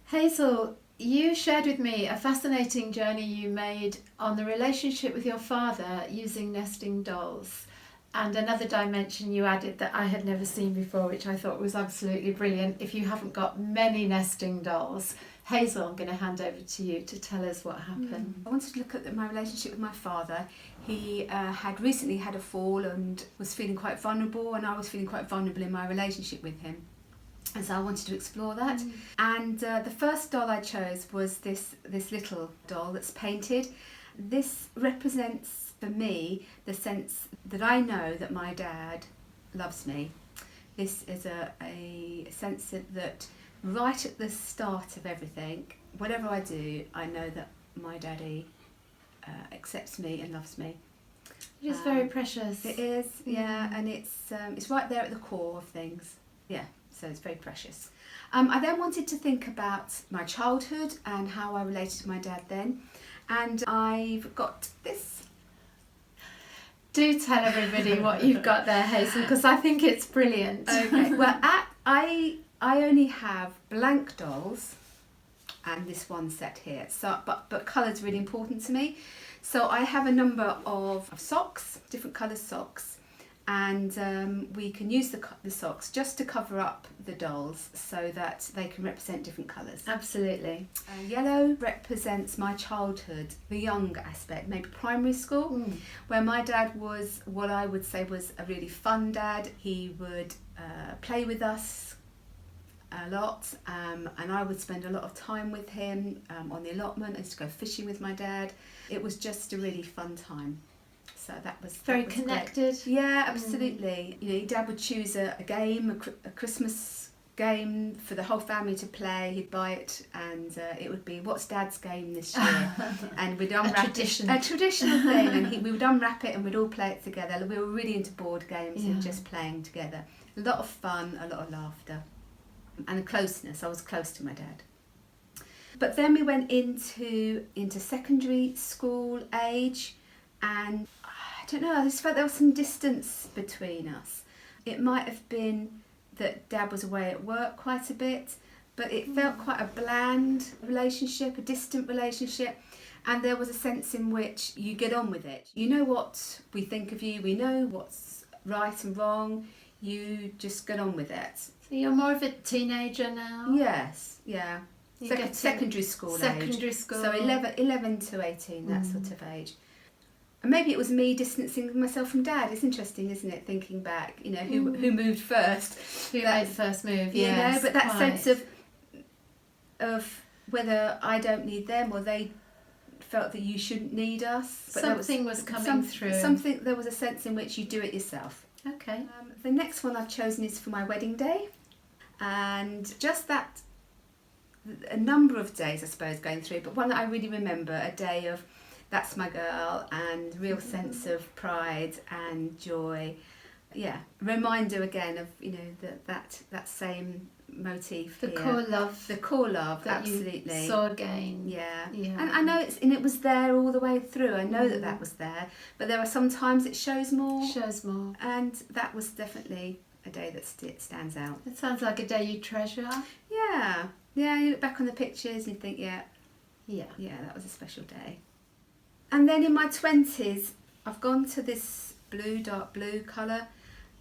Hazel, you shared with me a fascinating journey you made on the relationship with your father using nesting dolls, and another dimension you added that I had never seen before, which I thought was absolutely brilliant. If you haven't got many nesting dolls, Hazel, I'm going to hand over to you to tell us what happened. I wanted to look at my relationship with my father. He had recently had a fall and was feeling quite vulnerable, and I was feeling quite vulnerable in my relationship with him. And so I wanted to explore that. And the first doll I chose was this little doll that's painted. This represents for me the sense that I know that my dad loves me. This is a sense that right at the start of everything, whatever I do, I know that my daddy accepts me and loves me. Which is very precious. It is, yeah, and it's right there at the core of things. Yeah. So it's very precious. I then wanted to think about my childhood and how I related to my dad then. And I've got this. Do tell everybody what you've got there, Hazel, because I think it's brilliant. Okay, well, I only have blank dolls and this one set here. So, but colour's really important to me. So I have a number of socks, different colour socks. And we can use the socks just to cover up the dolls so that they can represent different colours. Absolutely. Yellow represents my childhood, the young aspect, maybe primary school, where my dad was what I would say was a really fun dad. He would play with us a lot, and I would spend a lot of time with him on the allotment. I used to go fishing with my dad. It was just a really fun time. So that was very connected. Great. Yeah, absolutely. You know, your dad would choose a game, a Christmas game for the whole family to play. He'd buy it, and it would be, "What's Dad's game this year?" And we'd unwrap a traditional thing, and we would unwrap it, and we'd all play it together. We were really into board games and just playing together. A lot of fun, a lot of laughter, and a closeness. I was close to my dad. But then we went into secondary school age, and I don't know, I just felt there was some distance between us. It might have been that Dad was away at work quite a bit, but it felt quite a bland relationship, a distant relationship, and there was a sense in which you get on with it. You know what we think of you, we know what's right and wrong, you just get on with it. So you're more of a teenager now? Yes, yeah. Secondary school age. Secondary school. So 11 to 18, that sort of age. And maybe it was me distancing myself from Dad. It's interesting, isn't it, thinking back, you know, who moved first. Who made the first move, You know, but that quite. sense of whether I don't need them or they felt that you shouldn't need us. But something was coming through. There was a sense in which you do it yourself. Okay. The next one I've chosen is for my wedding day. And just that, a number of days, I suppose, going through, but one that I really remember, a day of that's my girl, and real sense of pride and joy. Yeah, reminder again of, you know, that same motif. The here. core love. The core love, that absolutely. You saw again. Yeah. Yeah. And I know it was there all the way through. I know that was there, but there are some times it shows more. Shows more. And that was definitely a day that stands out. It sounds like a day you treasure. Yeah. Yeah, you look back on the pictures and you think, yeah, that was a special day. And then in my 20s, I've gone to this dark blue colour,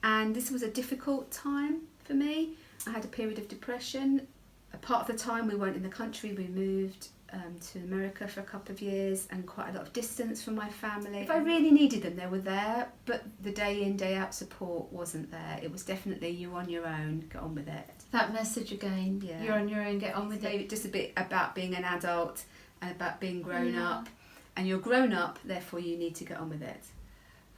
and this was a difficult time for me. I had a period of depression. A part of the time we weren't in the country, we moved to America for a couple of years, and quite a lot of distance from my family. If I really needed them, they were there, but the day in, day out support wasn't there. It was definitely, you're on your own, get on with it. That message again, you're on your own, get on with it. Just a bit about being an adult and about being grown up. And you're grown up, therefore you need to get on with it.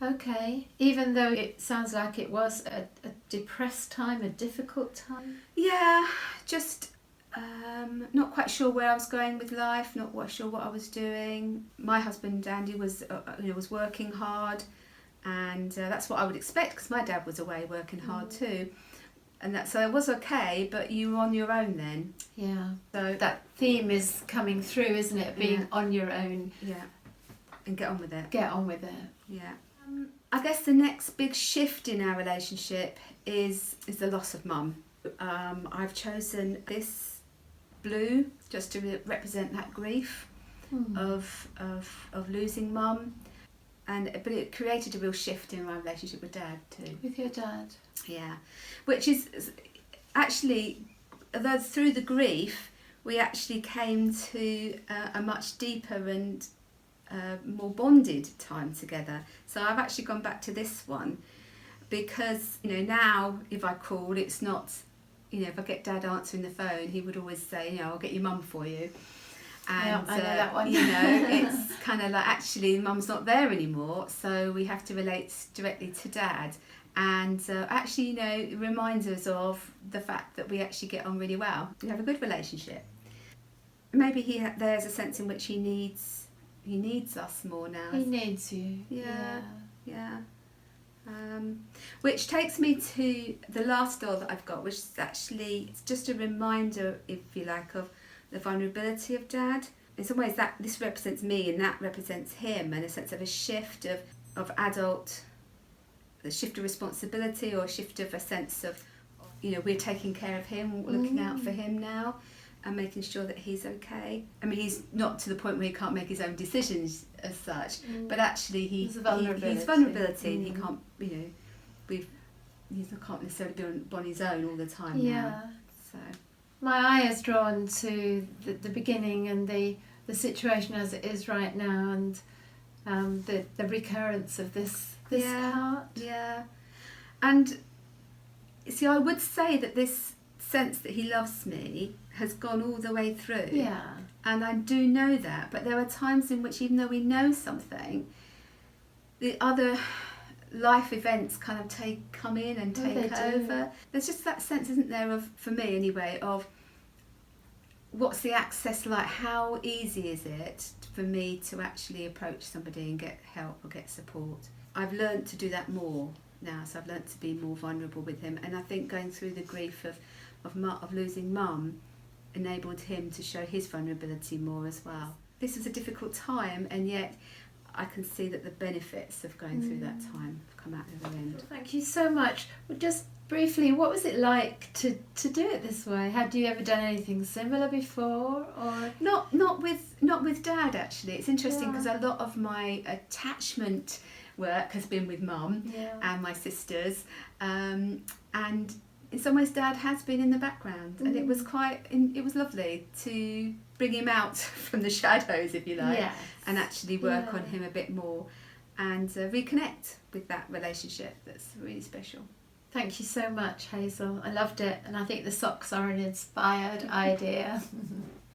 Okay, even though it sounds like it was a depressed time, a difficult time? Yeah, just not quite sure where I was going with life, not quite sure what I was doing. My husband Andy was working hard, and that's what I would expect, because my dad was away working hard too. And so it was okay, but you were on your own then. Yeah. So that theme is coming through, isn't it? Being on your own. Yeah. And get on with it. Get on with it. Yeah. I guess the next big shift in our relationship is the loss of Mum. I've chosen this blue, just to represent that grief of losing mum. But it created a real shift in my relationship with Dad too. With your dad? Yeah, which is actually, although through the grief, we actually came to a much deeper and more bonded time together. So I've actually gone back to this one because, now if I call, it's not, if I get Dad answering the phone, he would always say, I'll get your mum for you. And, yeah, I know that one. it's kind of like, actually, mum's not there anymore, so we have to relate directly to Dad. And actually, it reminds us of the fact that we actually get on really well. We have a good relationship. Maybe there's a sense in which he needs us more now. He needs you. Yeah. Which takes me to the last doll that I've got, which is actually, it's just a reminder, if you like, of the vulnerability of Dad. In some ways, that this represents me and that represents him, and a sense of a shift of adult, a shift of responsibility, or a shift of a sense of, we're taking care of him, looking out for him now, and making sure that he's okay. I mean, he's not to the point where he can't make his own decisions as such, but actually he's vulnerability, and he can't, he can't necessarily be on his own all the time now. So my eye is drawn to the beginning and the situation as it is right now, and the recurrence of this part. Yeah. And see, I would say that this sense that he loves me has gone all the way through. Yeah. And I do know that, but there are times in which, even though we know something, the other life events kind of come in and take over. There's just that sense, isn't there, of, for me anyway, of what's the access like? How easy is it for me to actually approach somebody and get help or get support? I've learned to do that more now, so I've learned to be more vulnerable with him, and I think going through the grief of losing mum enabled him to show his vulnerability more as well. This was a difficult time, and yet I can see that the benefits of going through that time have come out the other end. Thank you so much. Well, just briefly, what was it like to do it this way? Had you ever done anything similar before, or not with Dad? Actually, it's interesting because a lot of my attachment work has been with Mum and my sisters, and in some ways Dad has been in the background, and it was lovely to bring him out from the shadows, if you like, and actually work on him a bit more and reconnect with that relationship that's really special. Thank you so much, Hazel. I loved it, and I think the socks are an inspired idea.